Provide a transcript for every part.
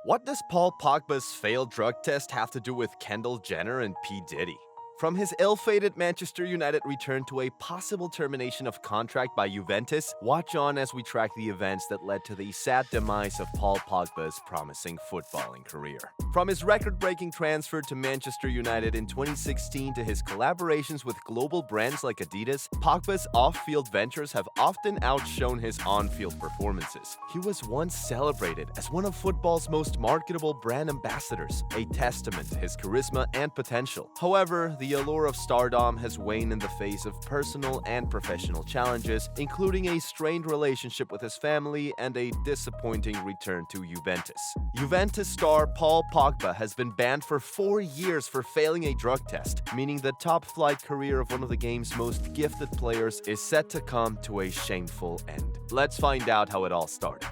What does Paul Pogba's failed drug test have to do with Kendall Jenner and P. Diddy? From his ill-fated Manchester United return to a possible termination of contract by Juventus, watch on as we track the events that led to the sad demise of Paul Pogba's promising footballing career. From his record-breaking transfer to Manchester United in 2016 to his collaborations with global brands like Adidas, Pogba's off-field ventures have often outshone his on-field performances. He was once celebrated as one of football's most marketable brand ambassadors, a testament to his charisma and potential. However, the allure of stardom has waned in the face of personal and professional challenges, including a strained relationship with his family and a disappointing return to Juventus. Juventus star Paul Pogba has been banned for 4 years for failing a drug test, meaning the top-flight career of one of the game's most gifted players is set to come to a shameful end. Let's find out how it all started.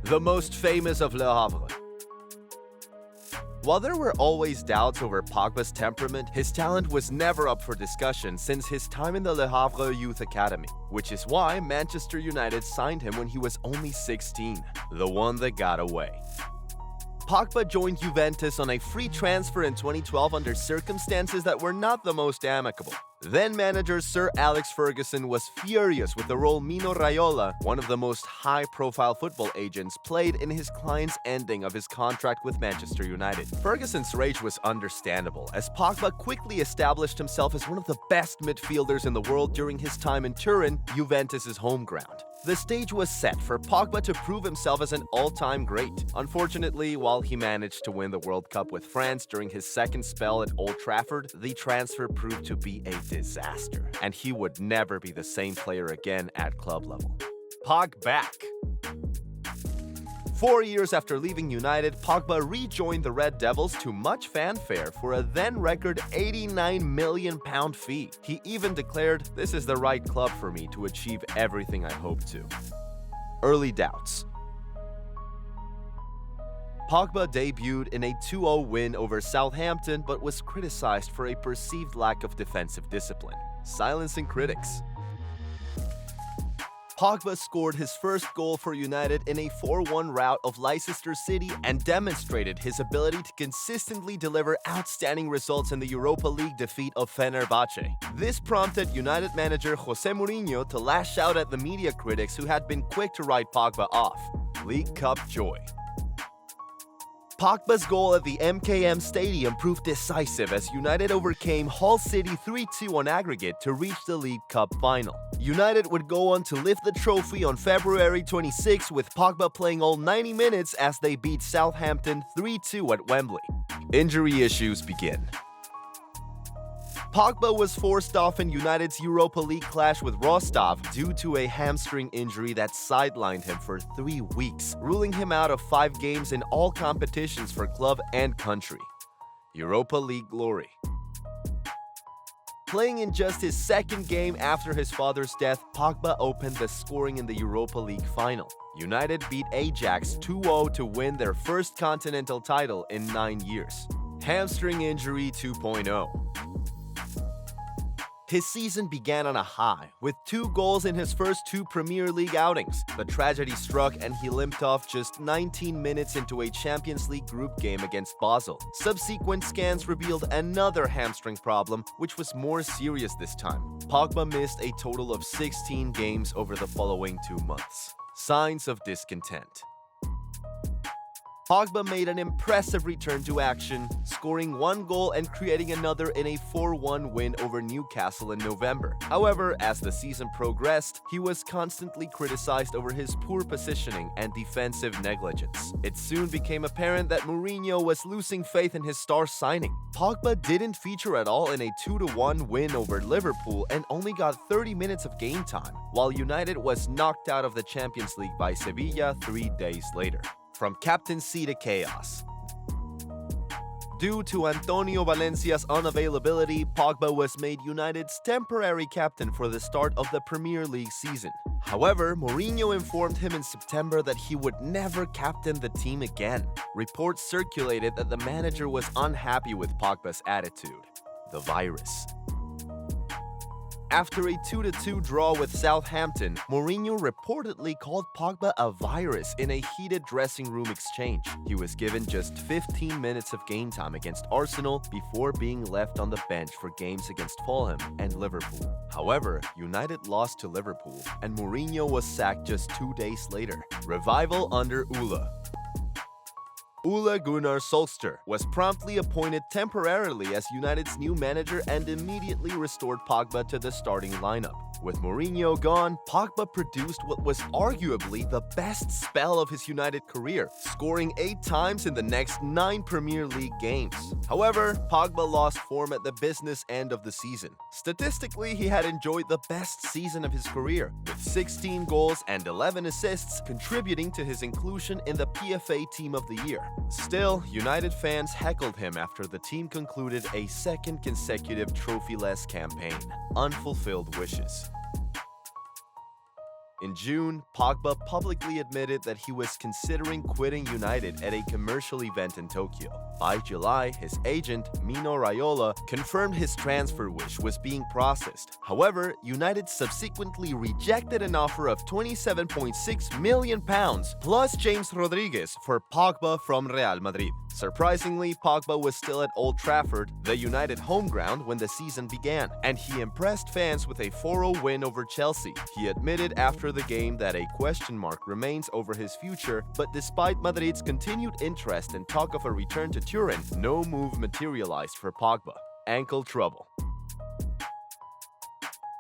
The most famous of Le Havre. While there were always doubts over Pogba's temperament, his talent was never up for discussion since his time in the Le Havre Youth Academy, which is why Manchester United signed him when he was only 16, the one that got away. Pogba joined Juventus on a free transfer in 2012 under circumstances that were not the most amicable. Then-manager Sir Alex Ferguson was furious with the role Mino Raiola, one of the most high-profile football agents, played in his client's ending of his contract with Manchester United. Ferguson's rage was understandable, as Pogba quickly established himself as one of the best midfielders in the world during his time in Turin, Juventus' home ground. The stage was set for Pogba to prove himself as an all-time great. Unfortunately, while he managed to win the World Cup with France during his second spell at Old Trafford, the transfer proved to be a disaster, and he would never be the same player again at club level. Pog back. 4 years after leaving United, Pogba rejoined the Red Devils to much fanfare for a then-record £89 million fee. He even declared, "This is the right club for me to achieve everything I hope to." Early doubts. Pogba debuted in a 2-0 win over Southampton but was criticized for a perceived lack of defensive discipline, silencing critics. Pogba scored his first goal for United in a 4-1 rout of Leicester City and demonstrated his ability to consistently deliver outstanding results in the Europa League defeat of Fenerbahce. This prompted United manager Jose Mourinho to lash out at the media critics who had been quick to write Pogba off. League Cup joy. Pogba's goal at the MKM Stadium proved decisive as United overcame Hull City 3-2 on aggregate to reach the League Cup final. United would go on to lift the trophy on February 26 with Pogba playing all 90 minutes as they beat Southampton 3-2 at Wembley. Injury issues begin. Pogba was forced off in United's Europa League clash with Rostov due to a hamstring injury that sidelined him for 3 weeks, ruling him out of 5 games in all competitions for club and country. Europa League glory. Playing in just his second game after his father's death, Pogba opened the scoring in the Europa League final. United beat Ajax 2-0 to win their first continental title in 9 years. Hamstring injury 2.0. His season began on a high, with 2 goals in his first 2 Premier League outings. The tragedy struck and he limped off just 19 minutes into a Champions League group game against Basel. Subsequent scans revealed another hamstring problem, which was more serious this time. Pogba missed a total of 16 games over the following 2 months. Signs of discontent. Pogba made an impressive return to action, scoring 1 goal and creating another in a 4-1 win over Newcastle in November. However, as the season progressed, he was constantly criticized over his poor positioning and defensive negligence. It soon became apparent that Mourinho was losing faith in his star signing. Pogba didn't feature at all in a 2-1 win over Liverpool and only got 30 minutes of game time, while United was knocked out of the Champions League by Sevilla 3 days later. From captaincy to chaos. Due to Antonio Valencia's unavailability, Pogba was made United's temporary captain for the start of the Premier League season. However, Mourinho informed him in September that he would never captain the team again. Reports circulated that the manager was unhappy with Pogba's attitude. The virus. After a 2-2 draw with Southampton, Mourinho reportedly called Pogba a virus in a heated dressing room exchange. He was given just 15 minutes of game time against Arsenal before being left on the bench for games against Fulham and Liverpool. However, United lost to Liverpool, and Mourinho was sacked just 2 days later. Revival under Ole Gunnar Solskjaer was promptly appointed temporarily as United's new manager and immediately restored Pogba to the starting lineup. With Mourinho gone, Pogba produced what was arguably the best spell of his United career, scoring 8 times in the next 9 Premier League games. However, Pogba lost form at the business end of the season. Statistically, he had enjoyed the best season of his career, with 16 goals and 11 assists contributing to his inclusion in the PFA Team of the Year. Still, United fans heckled him after the team concluded a second consecutive trophy-less campaign. Unfulfilled wishes. In June, Pogba publicly admitted that he was considering quitting United at a commercial event in Tokyo. By July, his agent, Mino Raiola, confirmed his transfer wish was being processed. However, United subsequently rejected an offer of £27.6 million plus James Rodriguez for Pogba from Real Madrid. Surprisingly, Pogba was still at Old Trafford, the United home ground, when the season began, and he impressed fans with a 4-0 win over Chelsea. He admitted after the game that a question mark remains over his future, but despite Madrid's continued interest and talk of a return to Turin, no move materialized for Pogba. Ankle trouble.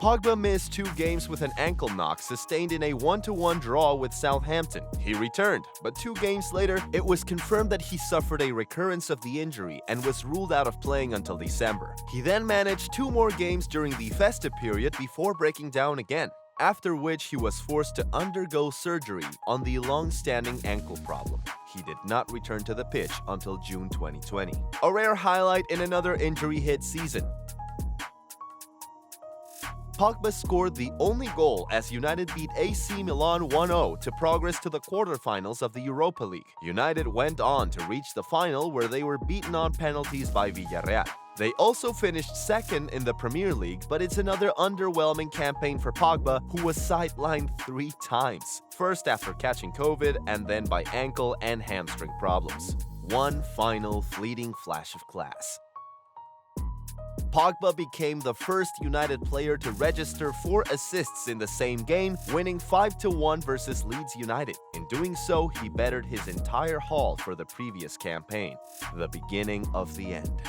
Pogba missed 2 games with an ankle knock sustained in a 1-1 draw with Southampton. He returned, but 2 games later, it was confirmed that he suffered a recurrence of the injury and was ruled out of playing until December. He then managed 2 more games during the festive period before breaking down again, after which he was forced to undergo surgery on the long-standing ankle problem. He did not return to the pitch until June 2020. A rare highlight in another injury-hit season. Pogba scored the only goal as United beat AC Milan 1-0 to progress to the quarterfinals of the Europa League. United went on to reach the final where they were beaten on penalties by Villarreal. They also finished second in the Premier League, but it's another underwhelming campaign for Pogba, who was sidelined 3 times. First after catching COVID, and then by ankle and hamstring problems. One final fleeting flash of class. Pogba became the first United player to register 4 assists in the same game, winning 5-1 versus Leeds United. In doing so, he bettered his entire haul for the previous campaign. The beginning of the end.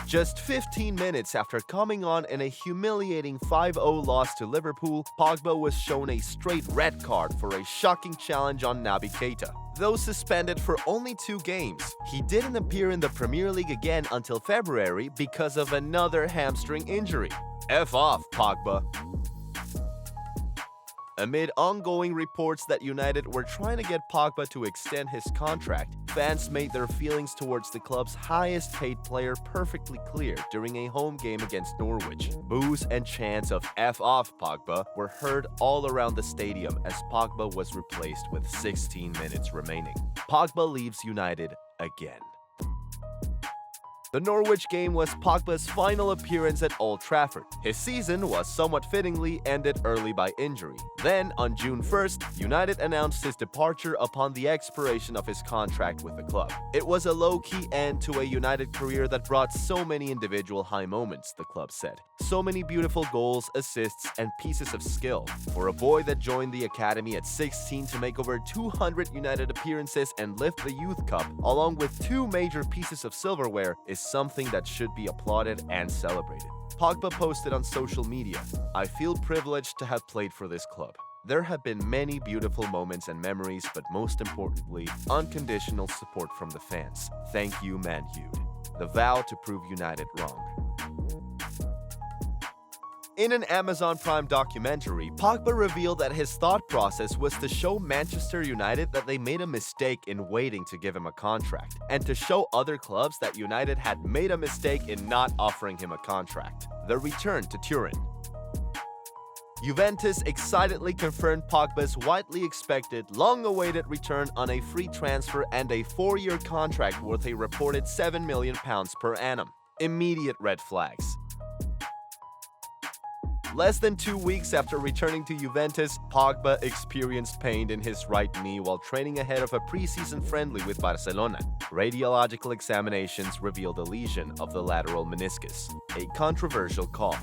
Just 15 minutes after coming on in a humiliating 5-0 loss to Liverpool, Pogba was shown a straight red card for a shocking challenge on Naby Keita. Though suspended for only 2 games, he didn't appear in the Premier League again until February because of another hamstring injury. F off, Pogba. Amid ongoing reports that United were trying to get Pogba to extend his contract, fans made their feelings towards the club's highest-paid player perfectly clear during a home game against Norwich. Boos and chants of F off Pogba were heard all around the stadium as Pogba was replaced with 16 minutes remaining. Pogba leaves United again. The Norwich game was Pogba's final appearance at Old Trafford. His season was somewhat fittingly ended early by injury. Then, on June 1st, United announced his departure upon the expiration of his contract with the club. It was a low-key end to a United career that brought so many individual high moments, the club said. So many beautiful goals, assists, and pieces of skill. For a boy that joined the academy at 16 to make over 200 United appearances and lift the Youth Cup, along with 2 major pieces of silverware, is something that should be applauded and celebrated. Pogba posted on social media, "I feel privileged to have played for this club. There have been many beautiful moments and memories, but most importantly, unconditional support from the fans. Thank you, Man U. The vow to prove United wrong." In an Amazon Prime documentary, Pogba revealed that his thought process was to show Manchester United that they made a mistake in waiting to give him a contract, and to show other clubs that United had made a mistake in not offering him a contract. The return to Turin. Juventus excitedly confirmed Pogba's widely expected, long-awaited return on a free transfer and a 4-year contract worth a reported £7 million per annum. Immediate red flags. Less than 2 weeks after returning to Juventus, Pogba experienced pain in his right knee while training ahead of a preseason friendly with Barcelona. Radiological examinations revealed a lesion of the lateral meniscus, a controversial call.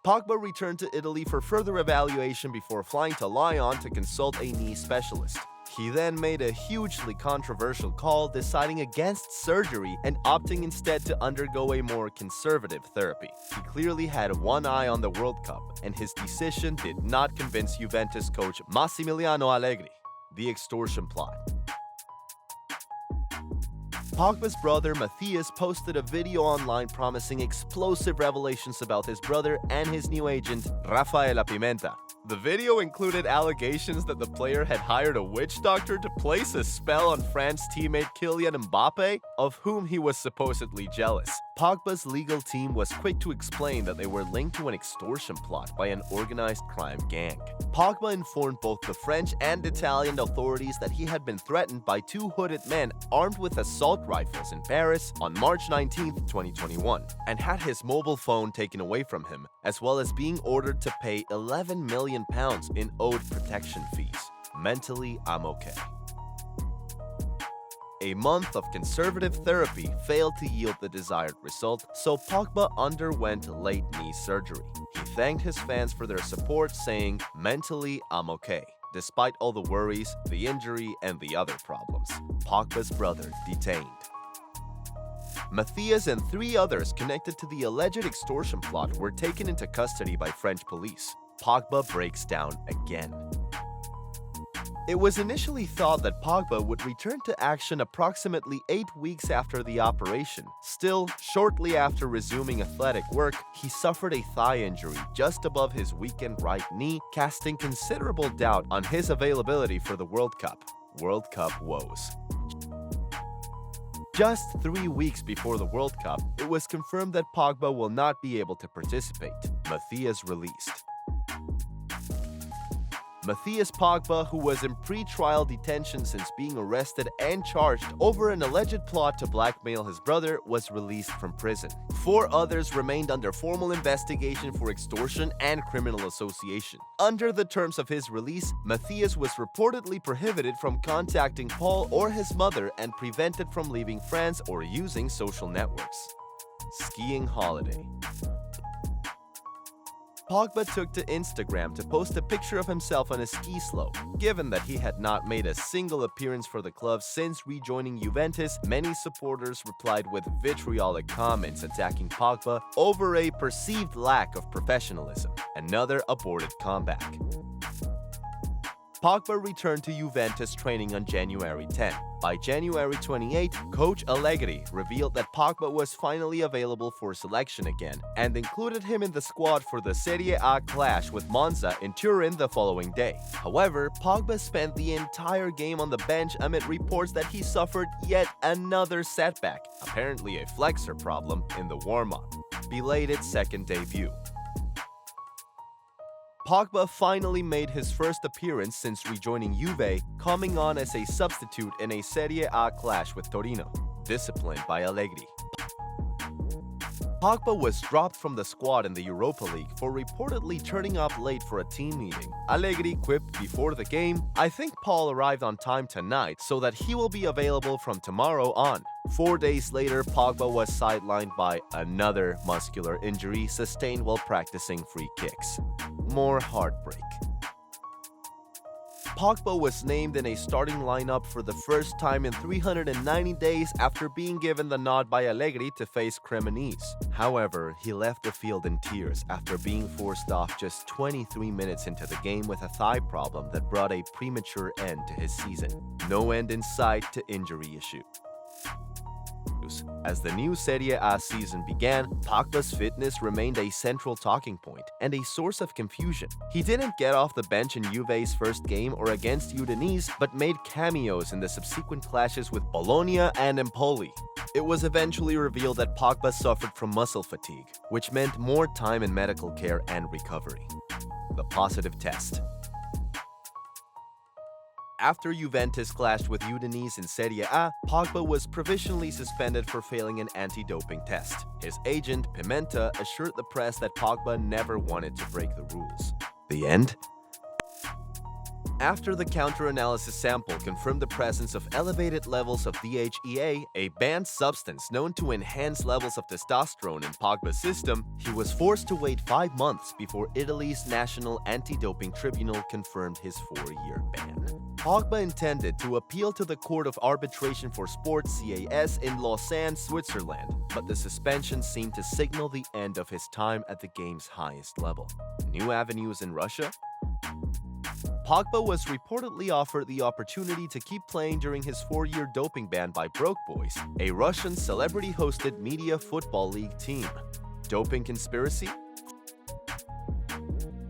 Pogba returned to Italy for further evaluation before flying to Lyon to consult a knee specialist. He then made a hugely controversial call, deciding against surgery and opting instead to undergo a more conservative therapy. He clearly had one eye on the World Cup, and his decision did not convince Juventus coach Massimiliano Allegri. The extortion plot. Pogba's brother Matthias posted a video online promising explosive revelations about his brother and his new agent, Rafaela Pimenta. The video included allegations that the player had hired a witch doctor to place a spell on France teammate Kylian Mbappe, of whom he was supposedly jealous. Pogba's legal team was quick to explain that they were linked to an extortion plot by an organized crime gang. Pogba informed both the French and Italian authorities that he had been threatened by two hooded men armed with assault rifles in Paris on March 19, 2021, and had his mobile phone taken away from him, as well as being ordered to pay £11 million in owed protection fees. Mentally, I'm okay. A month of conservative therapy failed to yield the desired result, so Pogba underwent late knee surgery. He thanked his fans for their support, saying, "Mentally, I'm okay, despite all the worries, the injury, and the other problems." Pogba's brother detained. Matthias and 3 others connected to the alleged extortion plot were taken into custody by French police. Pogba breaks down again. It was initially thought that Pogba would return to action approximately 8 weeks after the operation. Still, shortly after resuming athletic work, he suffered a thigh injury just above his weakened right knee, casting considerable doubt on his availability for the World Cup. World Cup woes. Just 3 weeks before the World Cup, it was confirmed that Pogba will not be able to participate. Matthias released. Matthias Pogba, who was in pre-trial detention since being arrested and charged over an alleged plot to blackmail his brother, was released from prison. 4 others remained under formal investigation for extortion and criminal association. Under the terms of his release, Matthias was reportedly prohibited from contacting Paul or his mother and prevented from leaving France or using social networks. Skiing holiday. Pogba took to Instagram to post a picture of himself on a ski slope. Given that he had not made a single appearance for the club since rejoining Juventus, many supporters replied with vitriolic comments attacking Pogba over a perceived lack of professionalism. Another aborted comeback. Pogba returned to Juventus training on January 10. By January 28, coach Allegri revealed that Pogba was finally available for selection again and included him in the squad for the Serie A clash with Monza in Turin the following day. However, Pogba spent the entire game on the bench amid reports that he suffered yet another setback, apparently a flexor problem, in the warm-up. Belated second debut. Pogba finally made his first appearance since rejoining Juve, coming on as a substitute in a Serie A clash with Torino, disciplined by Allegri. Pogba was dropped from the squad in the Europa League for reportedly turning up late for a team meeting. Allegri quipped before the game, "I think Paul arrived on time tonight so that he will be available from tomorrow on." 4 days later, Pogba was sidelined by another muscular injury sustained while practicing free kicks. More heartbreak. Pogba was named in a starting lineup for the first time in 390 days after being given the nod by Allegri to face Cremonese. However, he left the field in tears after being forced off just 23 minutes into the game with a thigh problem that brought a premature end to his season. No end in sight to injury issue. As the new Serie A season began, Pogba's fitness remained a central talking point and a source of confusion. He didn't get off the bench in Juve's first game or against Udinese, but made cameos in the subsequent clashes with Bologna and Empoli. It was eventually revealed that Pogba suffered from muscle fatigue, which meant more time in medical care and recovery. The positive test. After Juventus clashed with Udinese in Serie A, Pogba was provisionally suspended for failing an anti-doping test. His agent, Pimenta, assured the press that Pogba never wanted to break the rules. The end? After the counter-analysis sample confirmed the presence of elevated levels of DHEA, a banned substance known to enhance levels of testosterone in Pogba's system, he was forced to wait 5 months before Italy's National Anti-Doping Tribunal confirmed his 4-year ban. Pogba intended to appeal to the Court of Arbitration for Sports (CAS) in Lausanne, Switzerland, but the suspension seemed to signal the end of his time at the game's highest level. New avenues in Russia? Pogba was reportedly offered the opportunity to keep playing during his 4-year doping ban by Broke Boys, a Russian celebrity-hosted media football league team. Doping conspiracy?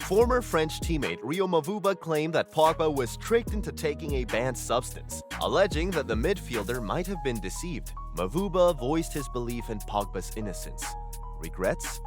Former French teammate Rio Mavuba claimed that Pogba was tricked into taking a banned substance, alleging that the midfielder might have been deceived. Mavuba voiced his belief in Pogba's innocence. Regrets?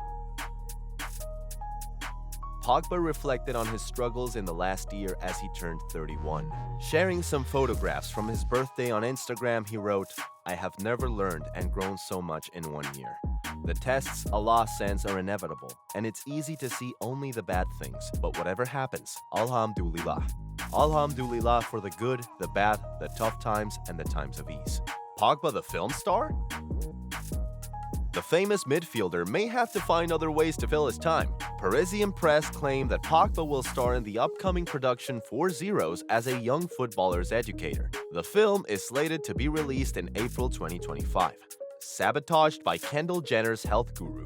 Pogba reflected on his struggles in the last year as he turned 31. Sharing some photographs from his birthday on Instagram, he wrote, "I have never learned and grown so much in 1 year. The tests Allah sends are inevitable, and it's easy to see only the bad things, but whatever happens, Alhamdulillah. Alhamdulillah for the good, the bad, the tough times, and the times of ease." Pogba the film star? The famous midfielder may have to find other ways to fill his time. Parisian press claim that Pogba will star in the upcoming production 4 Zeros as a young footballer's educator. The film is slated to be released in April 2025. Sabotaged by Kendall Jenner's health guru.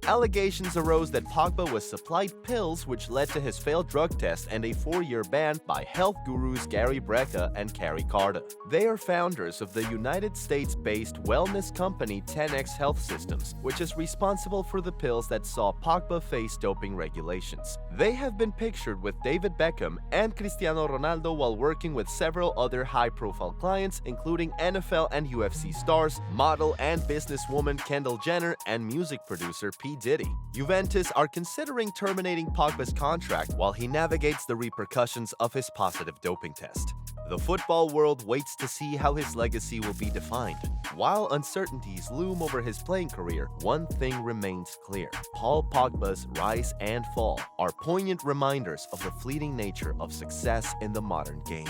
Allegations arose that Pogba was supplied pills which led to his failed drug test and a 4-year ban by health gurus Gary Brecka and Carrie Carta. They are founders of the United States-based wellness company 10X Health Systems, which is responsible for the pills that saw Pogba face doping regulations. They have been pictured with David Beckham and Cristiano Ronaldo while working with several other high-profile clients, including NFL and UFC stars, model and businesswoman Kendall Jenner, and music producer P. Diddy. Juventus are considering terminating Pogba's contract while he navigates the repercussions of his positive doping test. The football world waits to see how his legacy will be defined. While uncertainties loom over his playing career, one thing remains clear. Paul Pogba's rise and fall are poignant reminders of the fleeting nature of success in the modern game.